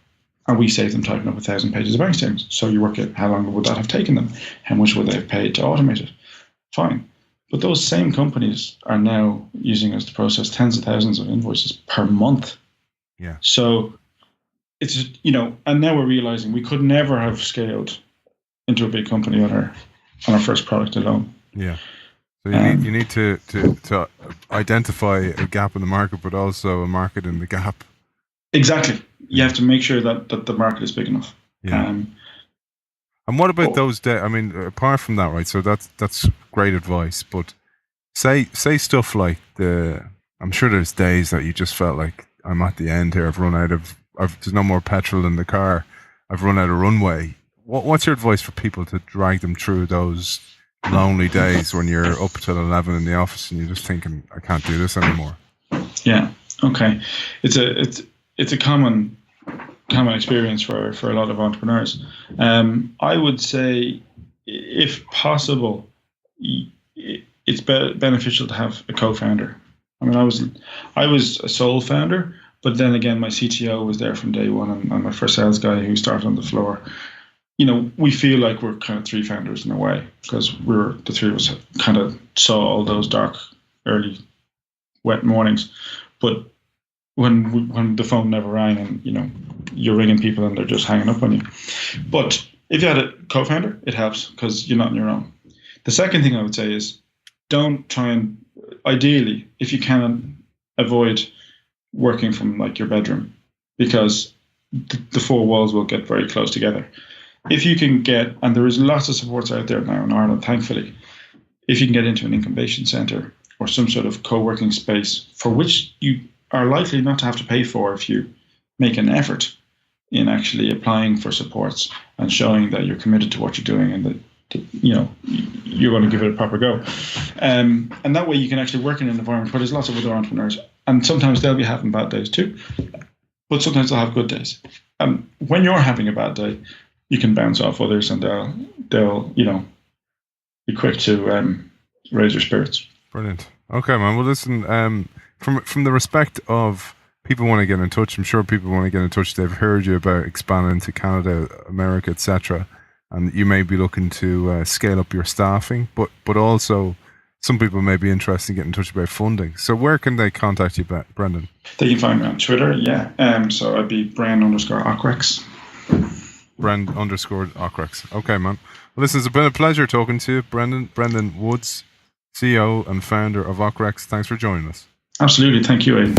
And we save them typing up 1,000 pages of bank statements. So you work out how long would that have taken them? How much would they have paid to automate it? Fine. But those same companies are now using us to process tens of thousands of invoices per month. Yeah. So it's, and now we're realizing we could never have scaled into a big company on our first product alone. Yeah. So you need to identify a gap in the market, but also a market in the gap. Exactly. You have to make sure that the market is big enough. Yeah. And what about those days? I mean, apart from that, right? So that's great advice. But say stuff like I'm sure there's days that you just felt like, I'm at the end here. I've run out of. There's no more petrol in the car. I've run out of runway. What's your advice for people to drag them through those lonely days when you're up till 11 in the office and you're just thinking, I can't do this anymore? Yeah. Okay. It's a common experience for a lot of entrepreneurs. I would say, if possible, it's beneficial to have a co-founder. I mean, I was a sole founder, but then again, my CTO was there from day one, and my first sales guy who started on the floor. We feel like we're kind of three founders in a way, because the three of us kind of saw all those dark, early, wet mornings. But when the phone never rang, and you're ringing people and they're just hanging up on you. But if you had a co-founder, it helps because you're not on your own. The second thing I would say is, don't try and, ideally, if you can, avoid working from like your bedroom, because the four walls will get very close together. If you can get, and there is lots of supports out there now in Ireland, thankfully, if you can get into an incubation centre or some sort of co-working space for which you are likely not to have to pay for if you make an effort in actually applying for supports and showing that you're committed to what you're doing and that you're going to give it a proper go. And that way you can actually work in an environment where there's lots of other entrepreneurs. And sometimes they'll be having bad days too, but sometimes they'll have good days. And when you're having a bad day, you can bounce off others and they'll be quick to raise your spirits. Brilliant. Okay, man. Well, listen, from the respect of people want to get in touch, I'm sure people want to get in touch. They've heard you about expanding to Canada, America, etc., and you may be looking to scale up your staffing, but also some people may be interested in getting in touch about funding. So where can they contact you, Brendan? They can find me on Twitter, yeah. So I'd be Bren_OCREX. Bren_OCREX. Okay, man. Well, listen, it's been a pleasure talking to you, Brendan Woods, CEO and founder of OCREX. Thanks for joining us. Absolutely. Thank you, Aidan.